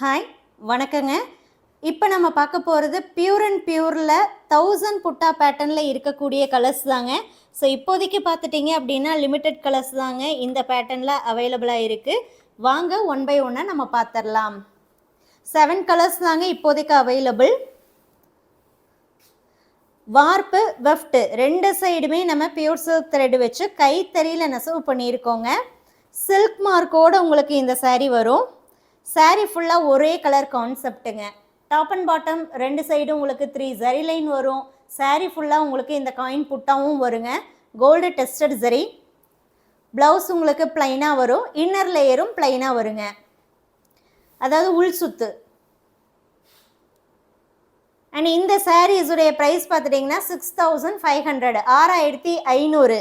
Hi வணக்கங்க. இப்போ நம்ம பார்க்க போகிறது பியூர் அண்ட் பியூரில் 1000 புட்டா பேட்டர்னில் இருக்கக்கூடிய கலர்ஸ் தாங்க. ஸோ இப்போதைக்கு பார்த்துட்டிங்க அப்படின்னா லிமிட்டட் கலர்ஸ் தாங்க இந்த பேட்டர்னில் அவைலபிளாக இருக்குது. வாங்க ஒன் பை ஒன்னாக நம்ம பார்த்துடலாம். 7 கலர்ஸ் தாங்க இப்போதைக்கு அவைலபிள். வார்ப்பு வெஃப்ட் ரெண்டு சைடுமே நம்ம பியூர் சில்க் த்ரெட் வச்சு கைத்தறியில் நெசவு பண்ணியிருக்கோங்க. சில்க் மார்க்கோடு உங்களுக்கு இந்த சாரீ வரும். சாரீ ஃபுல்லாக ஒரே கலர் கான்செப்ட்டுங்க. டாப் அண்ட் பாட்டம் ரெண்டு சைடும் உங்களுக்கு 3 ஜரி லைன் வரும். சாரீ ஃபுல்லாக உங்களுக்கு இந்த காயின் புட்டாவும் வருங்க. Gold tested zari. ப்ளவுஸ் உங்களுக்கு ப்ளைனாக வரும். இன்னர் லேயரும் ப்ளைனாக வருங்க, அதாவது உள் சுத்து. அண்ட் இந்த சாரீஸுடைய ப்ரைஸ் பார்த்துட்டிங்கன்னா 6500, 6500.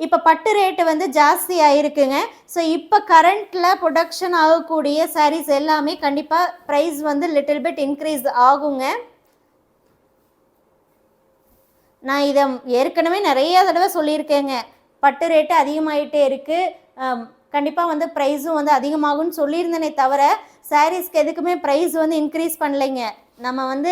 இப்போ பட்டு ரேட்டு வந்து ஜாஸ்தி ஆகிருக்குங்க. ஸோ இப்போ கரண்ட்டில் ப்ரொடக்ஷன் ஆகக்கூடிய சாரீஸ் எல்லாமே கண்டிப்பாக ப்ரைஸ் வந்து லிட்டில் பிட் இன்க்ரீஸ் ஆகுங்க. நான் இதை ஏற்கனவே நிறைய தடவை சொல்லியிருக்கேங்க. பட்டு ரேட்டு அதிகமாகிட்டே இருக்குது, கண்டிப்பாக வந்து ப்ரைஸும் வந்து அதிகமாகும்னு சொல்லியிருந்தேனே தவிர சாரீஸ்க்கு எதுக்குமே ப்ரைஸ் வந்து இன்க்ரீஸ் பண்ணலைங்க. நம்ம வந்து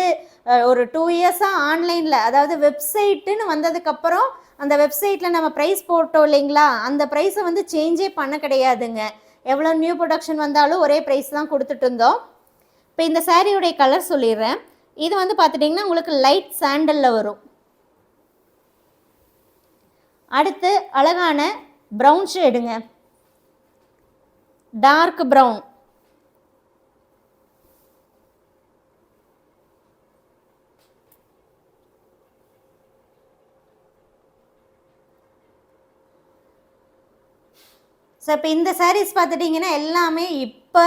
ஒரு 2 இயர்ஸாக ஆன்லைனில், அதாவது வெப்சைட்டுன்னு வந்ததுக்கப்புறம் அந்த வெப்சைட்டில் நம்ம ப்ரைஸ் போட்டோம் இல்லைங்களா, அந்த ப்ரைஸை வந்து சேஞ்சே பண்ண கிடையாதுங்க. எவ்வளோ நியூ ப்ரொடக்ஷன் வந்தாலும் ஒரே ப்ரைஸ் தான் கொடுத்துட்டு இருந்தோம். இப்போ இந்த சாரியுடைய கலர் சொல்லிடுறேன். இது வந்து பார்த்துட்டிங்கன்னா உங்களுக்கு லைட் சாண்டலில் வரும். அடுத்து அழகான ப்ரௌன் ஷேடுங்க, டார்க் ப்ரௌன். ஸோ இப்போ இந்த சாரீஸ் பார்த்துட்டிங்கன்னா எல்லாமே இப்போ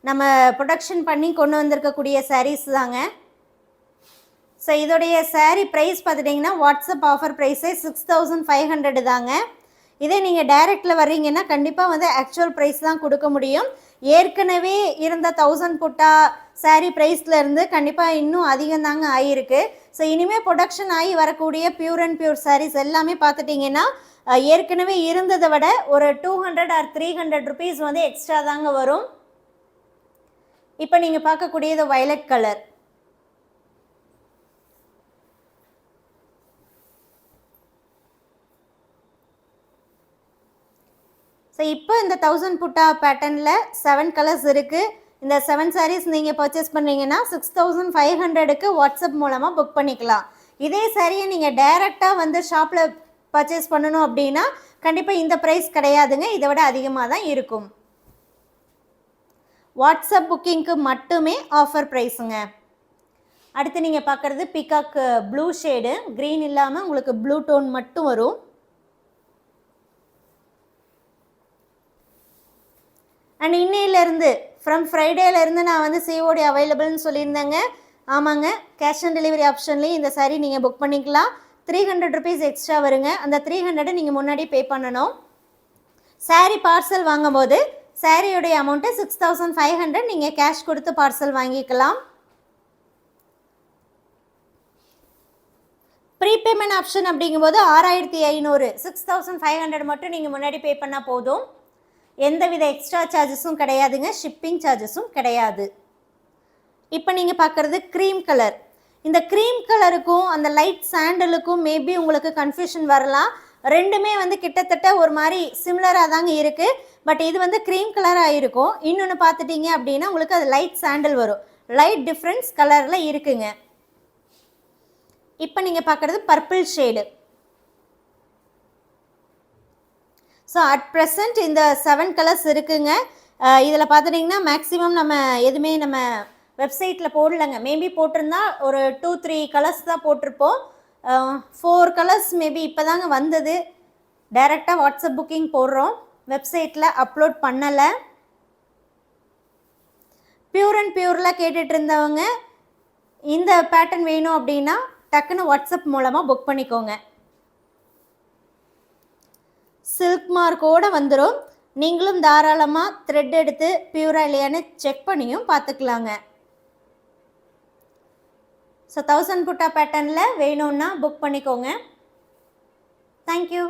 நம்ம ப்ரொடக்ஷன் பண்ணி கொண்டு வந்திருக்கக்கூடிய சாரீஸ் தாங்க. ஸோ இதோடைய சாரீ ப்ரைஸ் பார்த்துட்டிங்கன்னா வாட்ஸ்அப் ஆஃபர் ப்ரைஸே 6500 தாங்க. இதே நீங்கள் டைரெக்டில் வர்றீங்கன்னா கண்டிப்பாக வந்து ஆக்சுவல் ப்ரைஸ் தான் கொடுக்க முடியும். ஏற்கனவே இருந்த 1000 புட்டா சாரீ ப்ரைஸ்லேருந்து கண்டிப்பாக இன்னும் அதிகம் தாங்க ஆகியிருக்கு. ஸோ இனிமேல் ப்ரொடக்ஷன் ஆகி வரக்கூடிய பியூர் அண்ட் பியூர் சாரீஸ் எல்லாமே பார்த்துட்டிங்கன்னா ஏற்கனவே இருந்ததை விட ஒரு 200 or 300 ருபீஸ் வந்து எக்ஸ்ட்ரா தாங்க வரும். இப்போ நீங்கள் பார்க்கக்கூடியது வயலட் கலர். ஸோ இப்போ இந்த 1000 புட்டா பேட்டர்னில் 7 கலர்ஸ் இருக்குது. இந்த 7 சாரீஸ் நீங்கள் பர்ச்சேஸ் பண்ணிங்கன்னா 6500க்கு வாட்ஸ்அப் மூலமாக புக் பண்ணிக்கலாம். இதே சாரியை நீங்கள் டைரெக்டாக வந்து ஷாப்பில் பர்ச்சேஸ் பண்ணணும் அப்படின்னா கண்டிப்பாக இந்த ப்ரைஸ் கிடையாதுங்க, இதை விட அதிகமாக தான் இருக்கும். வாட்ஸ்அப் புக்கிங்க்கு மட்டுமே ஆஃபர் ப்ரைஸுங்க. அடுத்து நீங்கள் பார்க்குறது பீகாக் ப்ளூ ஷேடு, க்ரீன் இல்லாமல் உங்களுக்கு ப்ளூ டோன் மட்டும் வரும். அண்ட் இன்னையிலேருந்து ஃப்ரம் ஃப்ரைடேலேருந்து நான் வந்து சிஓடி அவைலபிள்னு சொல்லியிருந்தேங்க. ஆமாங்க, கேஷ் ஆன் டெலிவரி ஆப்ஷன்லேயும் இந்த சாரீ நீங்கள் புக் பண்ணிக்கலாம். 300 ருபீஸ் எக்ஸ்ட்ரா வருங்க. அந்த 300 நீங்கள் முன்னாடி பே பண்ணணும். சாரீ பார்சல் வாங்கும்போது சாரியுடைய அமௌண்ட்டு 6500, நீங்கள் கேஷ் கொடுத்து பார்சல் வாங்கிக்கலாம். ப்ரீபேமெண்ட் ஆப்ஷன் அப்படிங்கும்போது 6500, 6500 மட்டும் நீங்கள் முன்னாடி பே பண்ணால் போதும். எந்தவித எக்ஸ்ட்ரா சார்ஜஸும் கிடையாதுங்க, ஷிப்பிங் சார்ஜஸும் கிடையாது. இப்போ நீங்கள் பார்க்குறது க்ரீம் கலர். இந்த க்ரீம் கலருக்கும் அந்த லைட் சாண்டலுக்கும் மேபி உங்களுக்கு கன்ஃபியூஷன் வரலாம். ரெண்டுமே வந்து கிட்டத்தட்ட ஒரு மாதிரி சிமிலராக தாங்க இருக்குது. பட் இது வந்து க்ரீம் கலராக இருக்கும். இன்னொன்று பார்த்துட்டிங்க அப்படின்னா உங்களுக்கு அது லைட் சாண்டல் வரும். லைட் டிஃப்ரென்ஸ் கலரில் இருக்குங்க. இப்போ நீங்கள் பார்க்குறது purple shade. So at present இந்த 7 கலர்ஸ் இருக்குங்க. இதில் பார்த்துட்டிங்கன்னா மேக்ஸிமம் நம்ம எதுவுமே நம்ம வெப்சைட்டில் போடலைங்க. மேபி போட்டிருந்தா ஒரு 2-3 கலர்ஸ் தான் போட்டிருப்போம். 4 கலர்ஸ் மேபி இப்போ தாங்க வந்தது. டைரெக்டாக வாட்ஸ்அப் புக்கிங் போடுறோம், வெப்சைட்டில் அப்லோட் பண்ணலை. பியூர் அண்ட் பியூரில் கேட்டுட்டு இருந்தவங்க இந்த பேட்டர்ன் வேணும் அப்படின்னா டக்குன்னு வாட்ஸ்அப் மூலமாக புக் பண்ணிக்கோங்க. சில்க் மார்க்கோடு வந்துடும். நீங்களும் தாராளமாக த்ரெட் எடுத்து பியூராக இல்லையான்னு செக் பண்ணியும் பார்த்துக்கலாங்க. ஸோ 1000 புட்டா பேட்டர்னில் வேணும்னா புக் பண்ணிக்கோங்க. தேங்க்யூ.